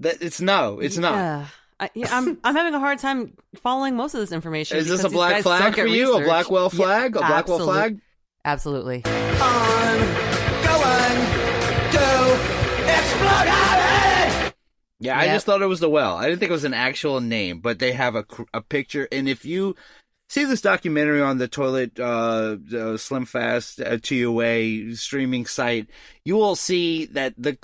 It's not. I'm having a hard time following most of this information. Is this a black flag for you? A Blackwell flag? A Blackwell flag? Absolutely. I'm going to explode. Yeah, I just thought it was the well. I didn't think it was an actual name, but they have a picture. And if you see this documentary on the Toilet Slim Fast TUA streaming site, you will see that the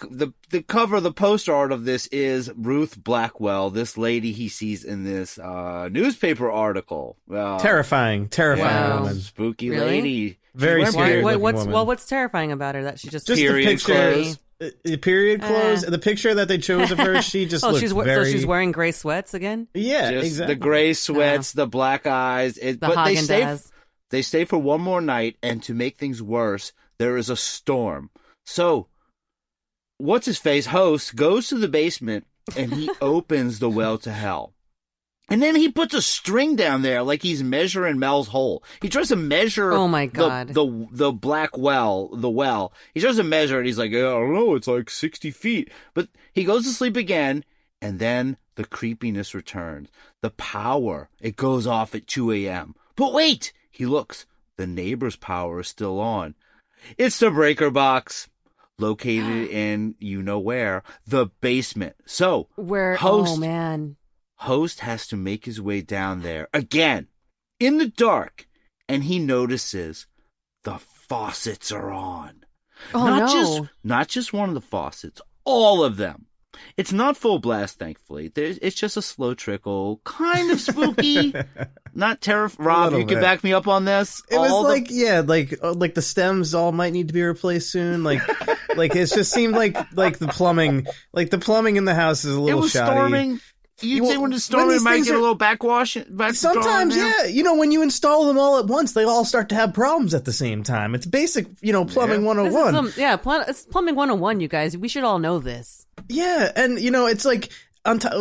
cover, the poster art of this is Ruth Blackwell, this lady he sees in this newspaper article. Terrifying woman. Spooky really? lady. Very scary woman. What's terrifying about her? That she just period clothes. Period clothes. The picture that they chose of her, she just looks So she's wearing gray sweats again? Yeah, just exactly. The gray sweats, the black eyes. But they stay for one more night, and to make things worse, there is a storm. So, what's his face? Host goes to the basement and he opens the well to hell. And then he puts a string down there like he's measuring Mel's hole. He tries to measure oh my God. the black well, the well. He tries to measure it. He's like, I don't know, it's like 60 feet. But he goes to sleep again, and then the creepiness returns. The power, it goes off at 2 a.m. But wait! He looks. The neighbor's power is still on. It's the breaker box, located in you-know-where, the basement. So, oh man. Host has to make his way down there again in the dark, and he notices the faucets are on. Not just one of the faucets, all of them. It's not full blast, thankfully. It's just a slow trickle, kind of spooky. Not terrifying. Rob, you can back me up on this. It was like the stems all might need to be replaced soon. Like it just seemed like the plumbing in the house is a little shoddy. Storming. You'd say when it's storming, it might get a little backwash. Sometimes, yeah. When you install them all at once, they all start to have problems at the same time. It's basic, plumbing 101. It's plumbing 101, you guys. We should all know this. Yeah, and, it's like,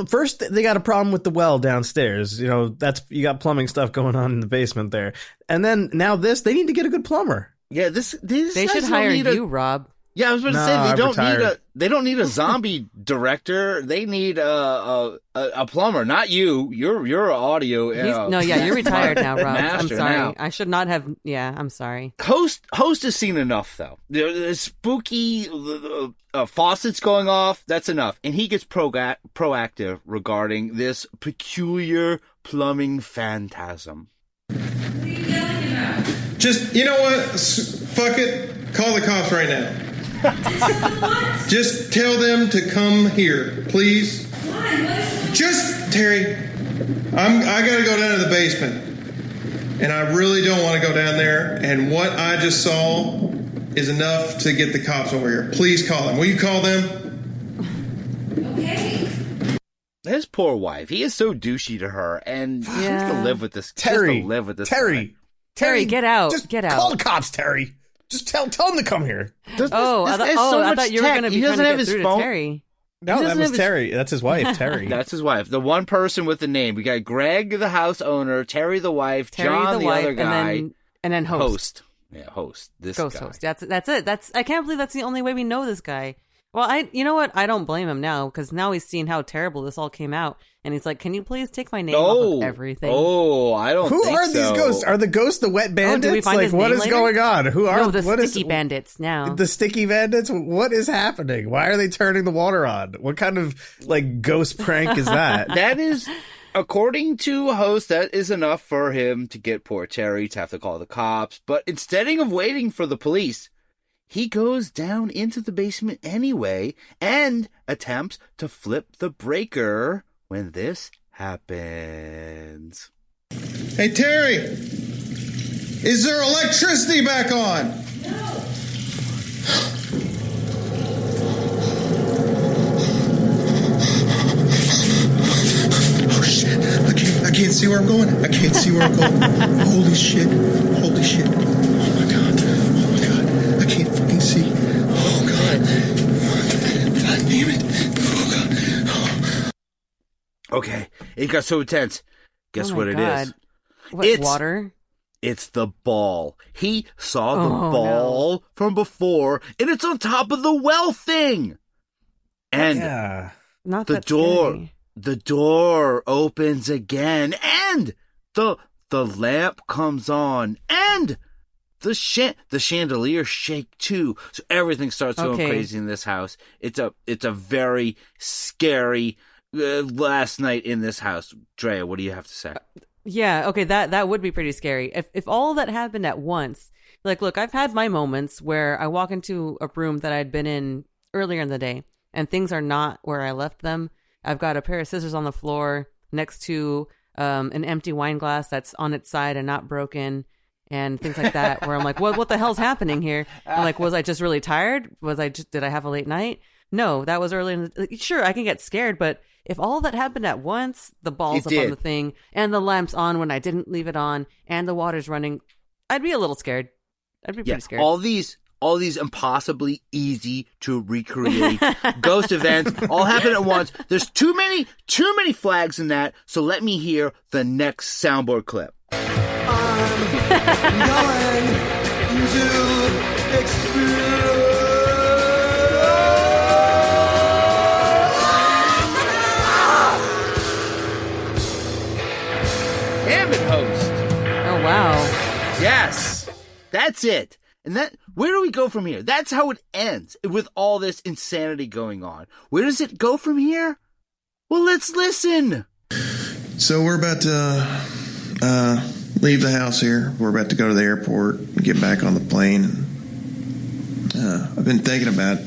first they got a problem with the well downstairs. You got plumbing stuff going on in the basement there. And then now they need to get a good plumber. Yeah, they should hire you, Rob. Yeah, I was about to say they don't need a zombie director. They need a plumber, not you. You're audio. You're retired now, Rob. I'm sorry. Now. I should not have. Yeah, I'm sorry. Host has seen enough though. There's spooky faucets going off. That's enough, and he gets proactive regarding this peculiar plumbing phantasm. What are you yelling about? Just what? Fuck it. Call the cops right now. Just tell them to come here, please. Why? Just, Terry, I got to go down to the basement. And I really don't want to go down there. And what I just saw is enough to get the cops over here. Please call them. Will you call them? Okay. His poor wife. He is so douchey to her. And he has to live with this. Terry, Terry, get out. Get out. Call the cops, Terry. Just tell them to come here. I thought you were going to be trying to get through to Terry. No, that was Terry. That's his wife, Terry. That's his wife. The one person with the name. We got Greg, the house owner, Terry, the wife, John, the other guy, and then host. Yeah, host. This Ghost guy. host. That's it. I can't believe that's the only way we know this guy. Well, you know what? I don't blame him now, because now he's seen how terrible this all came out, and he's like, "Can you please take my name off of everything?" Oh, I don't. Who are these ghosts? Are the ghosts the wet bandits? Did we find his what name is later? going on? Who are the sticky bandits now? The sticky bandits? What is happening? Why are they turning the water on? What kind of ghost prank is that? That is, according to host, that is enough for him to get poor Terry to have to call the cops. But instead of waiting for the police, he goes down into the basement anyway and attempts to flip the breaker when this happens. Hey, Terry, is there electricity back on? No. Oh, shit. I can't see where I'm going. Holy shit. Oh, my God. I can't fucking see. Oh, God. God damn it. Oh, God. Okay, it got so intense. Guess what it is? What, water? It's the ball. He saw the ball from before, and it's on top of the well thing. And not the that door. scary. The door opens again, and the lamp comes on, and the chandelier shake too. So everything starts going crazy in this house. It's a very scary last night in this house. Drea, what do you have to say? Yeah, okay, that would be pretty scary. If all that happened at once, like, look, I've had my moments where I walk into a room that I'd been in earlier in the day, and things are not where I left them. I've got a pair of scissors on the floor next to an empty wine glass that's on its side and not broken, and things like that, where I'm like, what the hell's happening here? I'm like, was I just really tired? Did I have a late night? No, that was early in the, sure, I can get scared, but if all that happened at once, the balls up on the thing, and the lamp's on when I didn't leave it on, and the water's running, I'd be a little scared. I'd be pretty scared. All these impossibly easy to recreate ghost events all happen at once. There's too many flags in that, so let me hear the next soundboard clip. I'm going to explode. Damn it, host. Oh, wow. Yes, that's it. And where do we go from here? That's how it ends, with all this insanity going on. Where does it go from here? Well, let's listen. So we're about to leave the house here. We're about to go to the airport and get back on the plane. I've been thinking about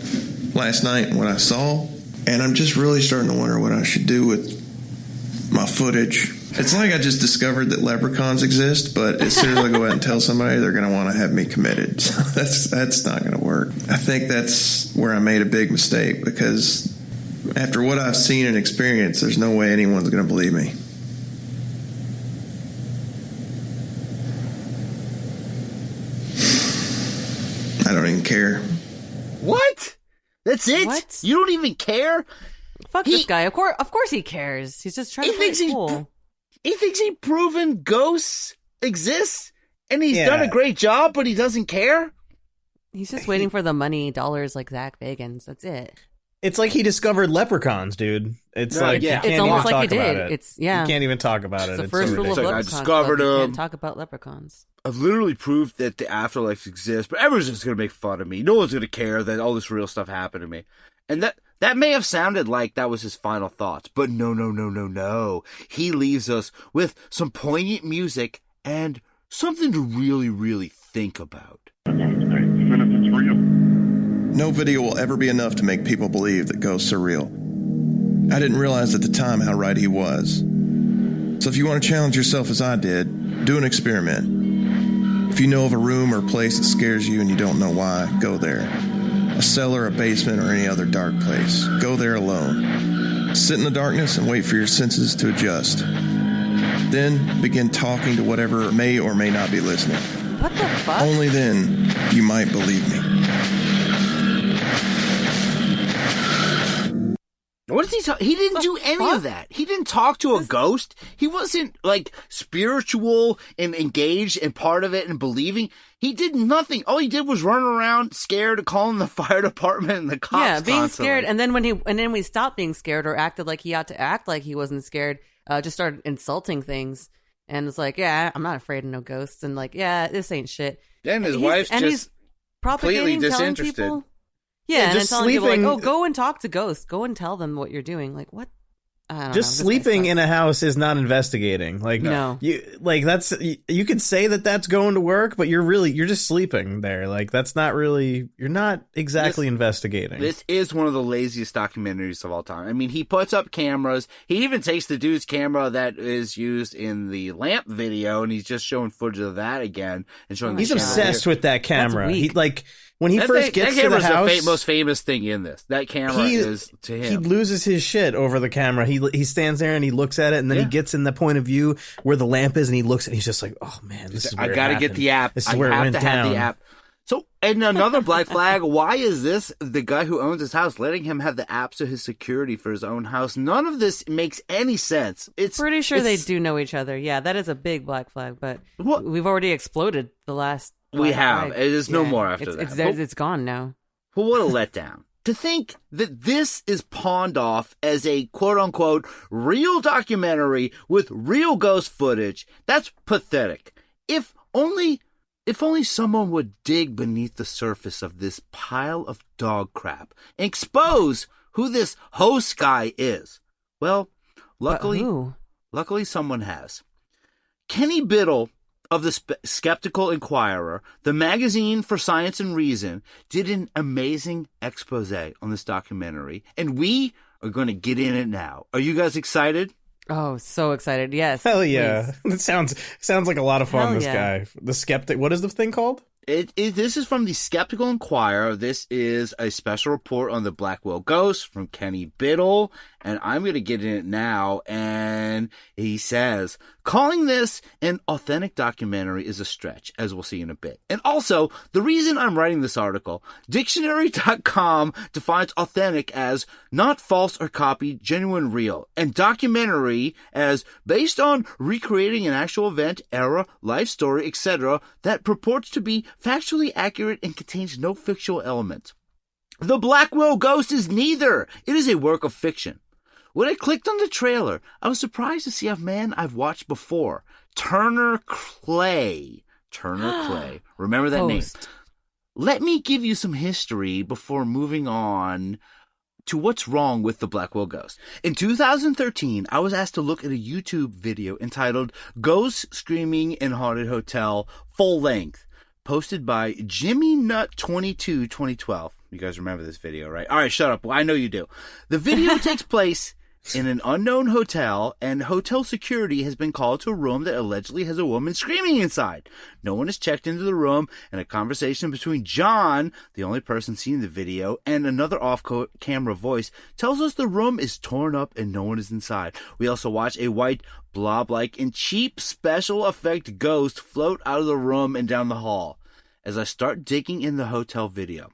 last night and what I saw, and I'm just really starting to wonder what I should do with my footage. It's like I just discovered that leprechauns exist, but as soon as I go out and tell somebody, they're going to want to have me committed. So that's not going to work. I think that's where I made a big mistake, because after what I've seen and experienced, there's no way anyone's going to believe me. I don't even care. What? That's it? What? You don't even care? Fuck this guy. Of course he cares. He's just trying to play cool. He thinks he's proven ghosts exist, and he's done a great job, but he doesn't care? He's just waiting for the money dollars like Zach Bagans. That's it. It's like he discovered leprechauns, dude. It's No, like yeah. you It's can't almost even like talk he about did. it. It's You can't even talk about it. It's the It's first so rule of ridiculous. I Leprechauns. discovered Club. You him. can't talk about leprechauns. I've literally proved that the afterlife exists, but everyone's just going to make fun of me. No one's going to care that all this real stuff happened to me. And that may have sounded like that was his final thoughts, but no. He leaves us with some poignant music and something to really, really think about. No video will ever be enough to make people believe that ghosts are real. I didn't realize at the time how right he was. So if you want to challenge yourself as I did, do an experiment. If you know of a room or place that scares you and you don't know why, go there. A cellar, a basement, or any other dark place. Go there alone. Sit in the darkness and wait for your senses to adjust. Then begin talking to whatever may or may not be listening. What the fuck? Only then you might believe me. What is he talking? He didn't do any of that. He didn't talk to a ghost. He wasn't like spiritual and engaged and part of it and believing. He did nothing. All he did was run around scared, calling the fire department and the cops. Yeah, being constantly. scared, and then when we stopped being scared or acted like he ought to act like he wasn't scared, just started insulting things, and it's like, yeah, I'm not afraid of no ghosts, and like, yeah, this ain't shit. Then his And wife's he's just completely propagating, telling disinterested. people. Yeah, and then just telling people like, sleeping- oh, go and talk to ghosts. Go and tell them what you're doing. Like, what? I don't know. Just This guy sleeping sucks. in a house is not investigating. Like No. you could say that that's going to work, but you're just sleeping there. Like that's not really, you're not exactly investigating. This is one of the laziest documentaries of all time. I mean, he puts up cameras. He even takes the dude's camera that is used in the lamp video, and he's just showing footage of that again and showing. He's the obsessed with that camera. That's He weak. like when he first gets to the house, the most famous thing in this. That camera is to him. he loses his shit over the camera. He stands there and he looks at it, and then he gets in the point of view where the lamp is, and he looks and he's just like, "Oh man, this is where I gotta get the app. This is I where it have went to have the down." app. So, and another black flag. Why is this the guy who owns his house letting him have the apps to his security for his own house? None of this makes any sense. It's Pretty sure they do know each other. Yeah, that is a big black flag, but What? we've already exploded the last. We black have. flag. There's no more after it's, that. It's, there, it's gone now. Well, what a letdown. To think that this is pawned off as a quote-unquote real documentary with real ghost footage, that's pathetic. If only someone would dig beneath the surface of this pile of dog crap and expose who this host guy is. Well, luckily someone has. Kenny Biddle of the Skeptical Inquirer, the magazine for science and reason, did an amazing expose on this documentary, and we are going to get in it now. Are you guys excited? Oh, so excited. Yes. Hell yeah. It sounds like a lot of fun, Hell this yeah. guy. The Skeptic. What is the thing called? This is from the Skeptical Inquirer. This is a special report on the Blackwell Ghost from Kenny Biddle, and I'm going to get in it now. And he says, calling this an authentic documentary is a stretch, as we'll see in a bit. And also, the reason I'm writing this article, dictionary.com defines authentic as not false or copied, genuine, real, and documentary as based on recreating an actual event, era, life story, etc., that purports to be factually accurate and contains no fictional element. The Blackwell Ghost is neither. It is a work of fiction. When I clicked on the trailer, I was surprised to see a man I've watched before, Turner Clay. Turner Clay. Remember that name. Let me give you some history before moving on to what's wrong with the Blackwell Ghost. In 2013, I was asked to look at a YouTube video entitled Ghosts Screaming in Haunted Hotel Full Length, posted by Jimmy Nut 22 2012. You guys remember this video, right? All right, shut up. Well, I know you do. The video takes place in an unknown hotel, and hotel security has been called to a room that allegedly has a woman screaming inside. No one has checked into the room, and a conversation between John, the only person seeing the video, and another off-camera voice tells us the room is torn up and no one is inside. We also watch a white, blob-like, and cheap special effect ghost float out of the room and down the hall. As I start digging in the hotel video,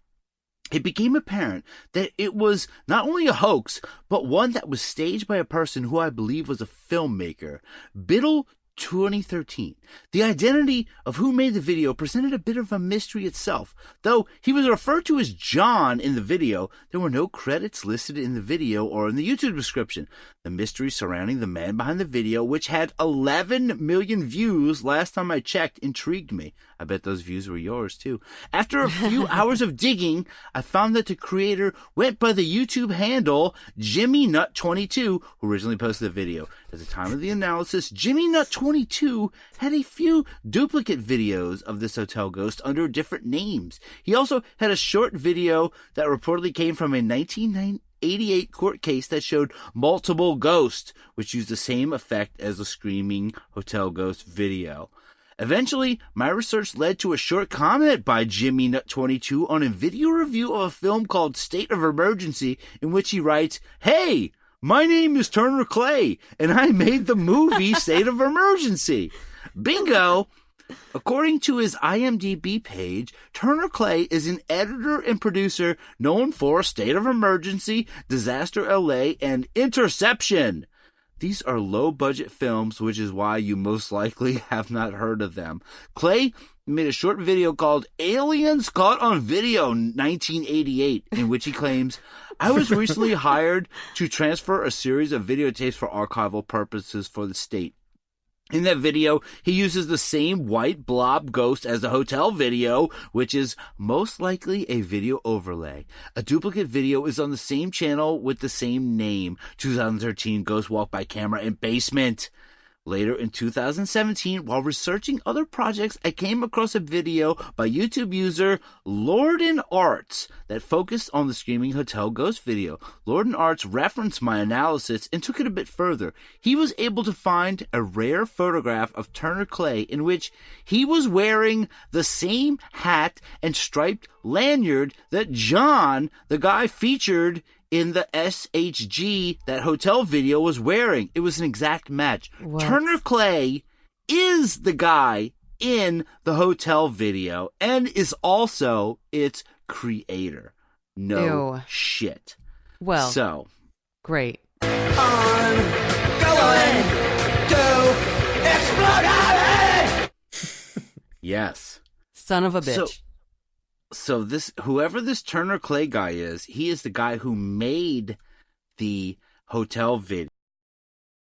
it became apparent that it was not only a hoax, but one that was staged by a person who I believe was a filmmaker, Biddle 2013. The identity of who made the video presented a bit of a mystery itself. Though he was referred to as John in the video, there were no credits listed in the video or in the YouTube description. The mystery surrounding the man behind the video, which had 11 million views last time I checked, intrigued me. I bet those views were yours too. After a few hours of digging, I found that the creator went by the YouTube handle JimmyNut22, who originally posted the video. At the time of the analysis, JimmyNut22 had a few duplicate videos of this hotel ghost under different names. He also had a short video that reportedly came from a 1988 court case that showed multiple ghosts, which used the same effect as the screaming hotel ghost video. Eventually, my research led to a short comment by Jimmy Nut22 on a video review of a film called State of Emergency, in which he writes, "Hey, my name is Turner Clay, and I made the movie State of Emergency." Bingo! According to his IMDb page, Turner Clay is an editor and producer known for State of Emergency, Disaster LA, and Interception. These are low-budget films, which is why you most likely have not heard of them. Clay made a short video called Aliens Caught on Video 1988, in which he claims, "I was recently hired to transfer a series of videotapes for archival purposes for the state. In that video, he uses the same white blob ghost as the hotel video, which is most likely a video overlay. A duplicate video is on the same channel with the same name, 2013 Ghost Walk by Camera in Basement." Later in 2017, while researching other projects, I came across a video by YouTube user Lorden Arts that focused on the Screaming Hotel Ghost video. Lorden Arts referenced my analysis and took it a bit further. He was able to find a rare photograph of Turner Clay in which he was wearing the same hat and striped lanyard that John, the guy featured in the SHG, that hotel video, was wearing. It was an exact match. What? Turner Clay is the guy in the hotel video and is also its creator. No Ew. shit. Well, So, great. I'm going to explode out. yes. Son of a bitch. So, So whoever this Turner Clay guy is, he is the guy who made the hotel video.